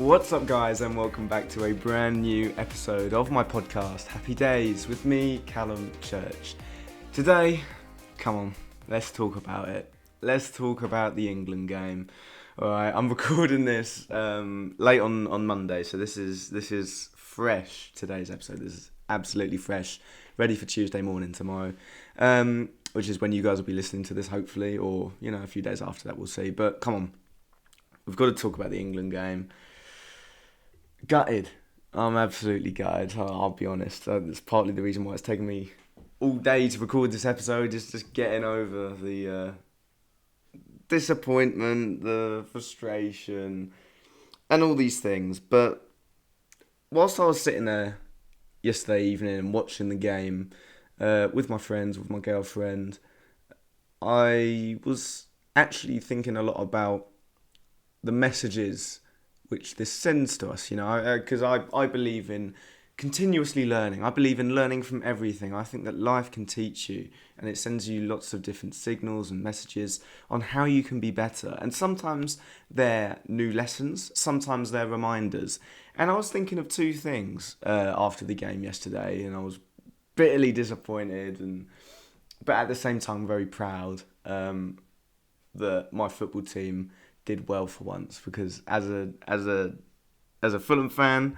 What's up, guys, and welcome back to a brand new episode of my podcast, Happy Days, with me, Callum Church. Today, come on, let's talk about it. Let's talk about the England game. Alright, I'm recording this late on Monday, so this is fresh, today's episode. This is absolutely fresh, ready for Tuesday morning tomorrow, which is when you guys will be listening to this, hopefully, or, a few days after that, we'll see. But come on, we've got to talk about the England game. Gutted. I'm absolutely gutted. I'll be honest. That's partly the reason why it's taken me all day to record this episode. Is just getting over the disappointment, the frustration, and all these things. But whilst I was sitting there yesterday evening and watching the game with my friends, with my girlfriend, I was actually thinking a lot about the messages which this sends to us, because I believe in continuously learning. I believe in learning from everything. I think that life can teach you, and it sends you lots of different signals and messages on how you can be better. And sometimes they're new lessons, sometimes they're reminders. And I was thinking of two things after the game yesterday, and I was bitterly disappointed, but at the same time very proud that my football team did well for once, because as a Fulham fan,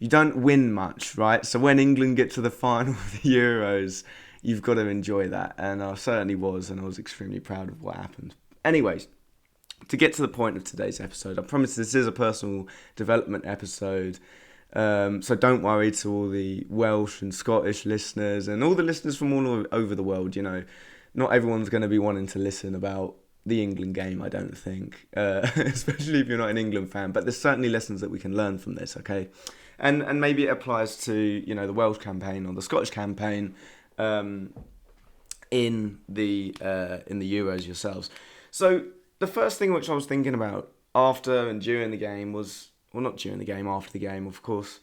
you don't win much, right? So when England get to the final of the Euros, you've got to enjoy that, and I certainly was, and I was extremely proud of what happened. Anyways, to get to the point of today's episode, I promise this is a personal development episode, so don't worry to all the Welsh and Scottish listeners and all the listeners from all over the world. Not everyone's going to be wanting to listen about the England game, I don't think, especially if you're not an England fan, but there's certainly lessons that we can learn from this, okay? And maybe it applies to, the Welsh campaign or the Scottish campaign in the Euros yourselves. So the first thing which I was thinking about after and during the game was, well, not during the game, after the game, of course,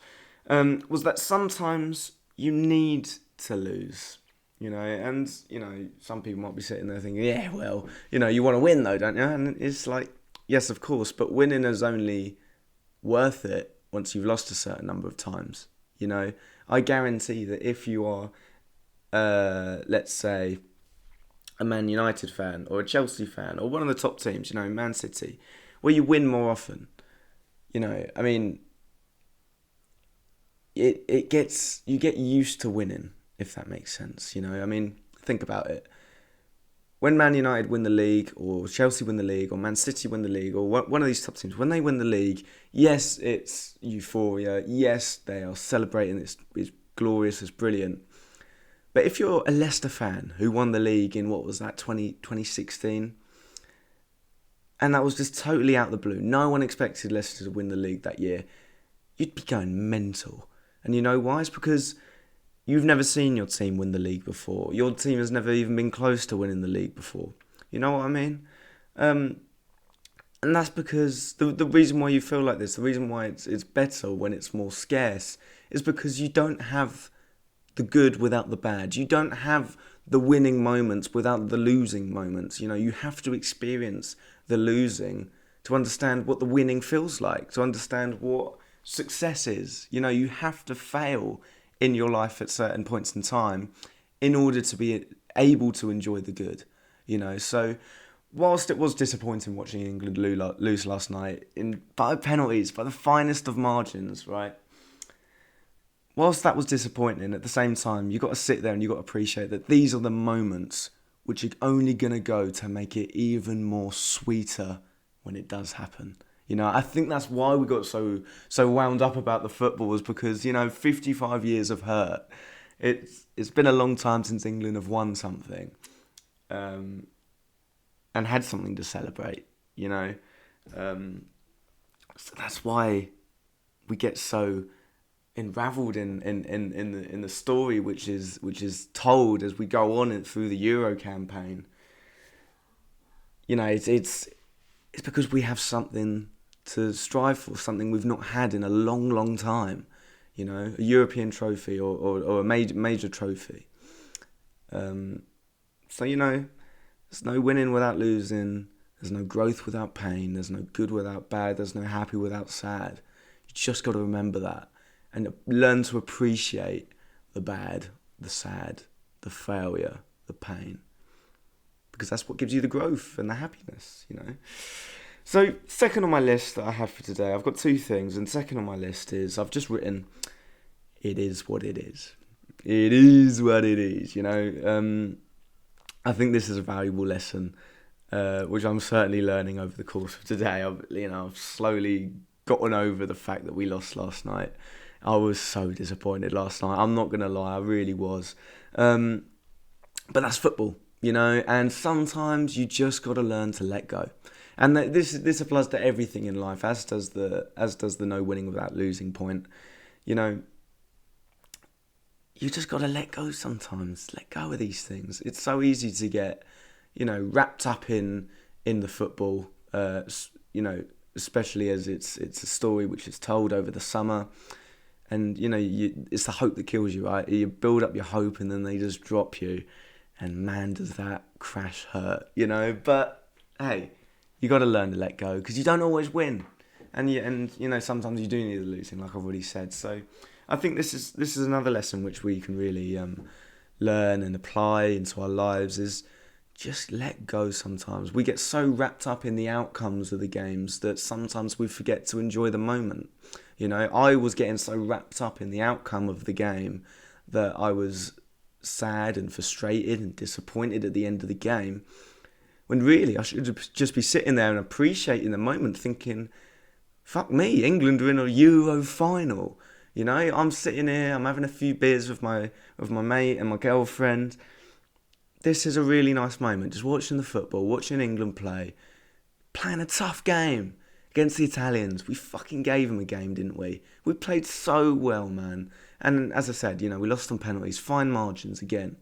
was that sometimes you need to lose. And some people might be sitting there thinking, yeah, well, you want to win though, don't you? And it's like, yes, of course, but winning is only worth it once you've lost a certain number of times. I guarantee that if you are, let's say, a Man United fan or a Chelsea fan or one of the top teams, Man City, where you win more often, you get used to winning, if that makes sense. Think about it. When Man United win the league, or Chelsea win the league, or Man City win the league, or one of these top teams, when they win the league, yes, it's euphoria. Yes, they are celebrating. It's glorious. It's brilliant. But if you're a Leicester fan who won the league in, 2016, and that was just totally out of the blue, no one expected Leicester to win the league that year, you'd be going mental. And you know why? It's because you've never seen your team win the league before. Your team has never even been close to winning the league before. You know what I mean? And that's because the reason why you feel like this, the reason why it's better when it's more scarce, is because you don't have the good without the bad. You don't have the winning moments without the losing moments. You have to experience the losing to understand what the winning feels like, to understand what success is. You have to fail in your life at certain points in time in order to be able to enjoy the good, So whilst it was disappointing watching England lose last night by penalties, by the finest of margins, right? Whilst that was disappointing, at the same time, you got to sit there and you got to appreciate that these are the moments which are only going to go to make it even more sweeter when it does happen. I think that's why we got so wound up about the football, was because, 55 years of hurt. It's been a long time since England have won something and had something to celebrate, So that's why we get so enravelled in the story which is told as we go on through the Euro campaign. It's because we have something to strive for, something we've not had in a long, long time. A European trophy or a major trophy. So, there's no winning without losing. There's no growth without pain. There's no good without bad. There's no happy without sad. You just got to remember that and learn to appreciate the bad, the sad, the failure, the pain. Because that's what gives you the growth and the happiness, you know. So second on my list that I have for today, I've got two things. And second on my list is I've just written, it is what it is. It is what it is, you know. I think this is a valuable lesson, which I'm certainly learning over the course of today. I've slowly gotten over the fact that we lost last night. I was so disappointed last night. I'm not going to lie, I really was. But that's football, you know, and sometimes you just got to learn to let go. And this applies to everything in life, as does the no winning without losing point. You know, you just got to let go sometimes. Let go of these things. It's so easy to get, you know, wrapped up in the football, you know, especially as it's a story which is told over the summer. And, you know, it's the hope that kills you, right? You build up your hope and then they just drop you. And man, does that crash hurt, you know? But, hey, you got to learn to let go because you don't always win. And you know, sometimes you do need the losing, like I've already said. So I think this is another lesson which we can really learn and apply into our lives is just let go sometimes. We get so wrapped up in the outcomes of the games that sometimes we forget to enjoy the moment. You know, I was getting so wrapped up in the outcome of the game that I was sad and frustrated and disappointed at the end of the game, when really I should just be sitting there and appreciating the moment, thinking, fuck me, England are in a Euro final. You know, I'm sitting here, I'm having a few beers with my mate and my girlfriend. This is a really nice moment, just watching the football, watching England playing a tough game against the Italians. We fucking gave them a game, didn't we? We played so well, man. And as I said, you know, we lost on penalties, fine margins again.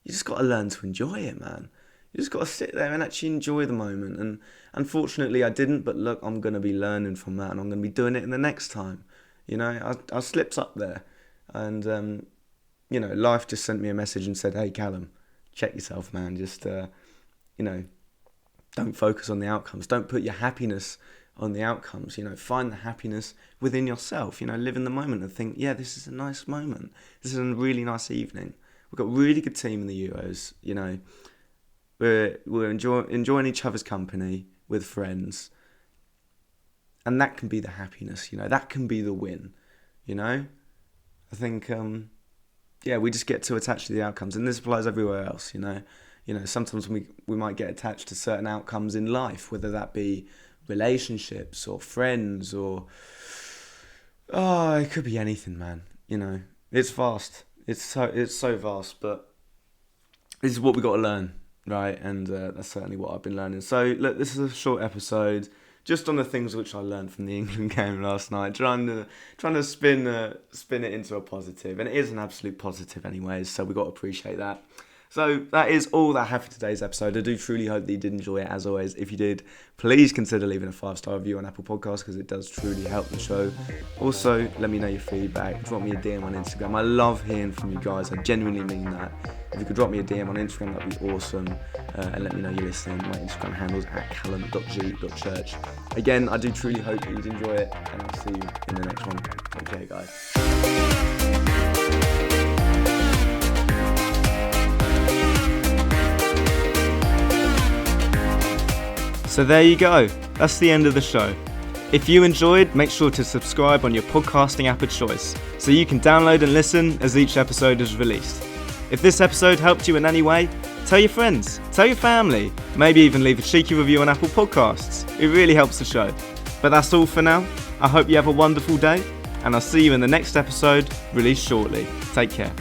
You just got to learn to enjoy it, man. You just got to sit there and actually enjoy the moment. And unfortunately, I didn't. But look, I'm going to be learning from that, and I'm going to be doing it in the next time. You know, I slipped up there, and you know, life just sent me a message and said, "Hey, Callum, check yourself, man. Just you know, don't focus on the outcomes. Don't put your happiness on the outcomes. You know, find the happiness within yourself. You know, live in the moment and think, yeah, this is a nice moment. This is a really nice evening. We've got a really good team in the Euros. You know." We're enjoying each other's company with friends. And that can be the happiness, you know. That can be the win, you know. I think, we just get too attached to the outcomes. And this applies everywhere else, you know. You know, sometimes we might get attached to certain outcomes in life, whether that be relationships or friends or... Oh, it could be anything, man, you know. It's vast. It's so vast, but this is what we got to learn. Right, and that's certainly what I've been learning. So, look, this is a short episode, just on the things which I learned from the England game last night, trying to spin it into a positive, and it is an absolute positive, anyways. So we got to appreciate that. So that is all that I have for today's episode. I do truly hope that you did enjoy it. As always, if you did, please consider leaving a 5-star review on Apple Podcasts because it does truly help the show. Also, let me know your feedback. Drop me a DM on Instagram. I love hearing from you guys. I genuinely mean that. If you could drop me a DM on Instagram, that'd be awesome. And let me know you're listening. My Instagram handle's @callum.g.church. Again, I do truly hope that you'd enjoy it, and I'll see you in the next one. Take care, guys. So there you go, that's the end of the show. If you enjoyed, make sure to subscribe on your podcasting app of choice, so you can download and listen as each episode is released. If this episode helped you in any way, tell your friends, tell your family, maybe even leave a cheeky review on Apple Podcasts. It really helps the show. But that's all for now. I hope you have a wonderful day, and I'll see you in the next episode, released shortly. Take care.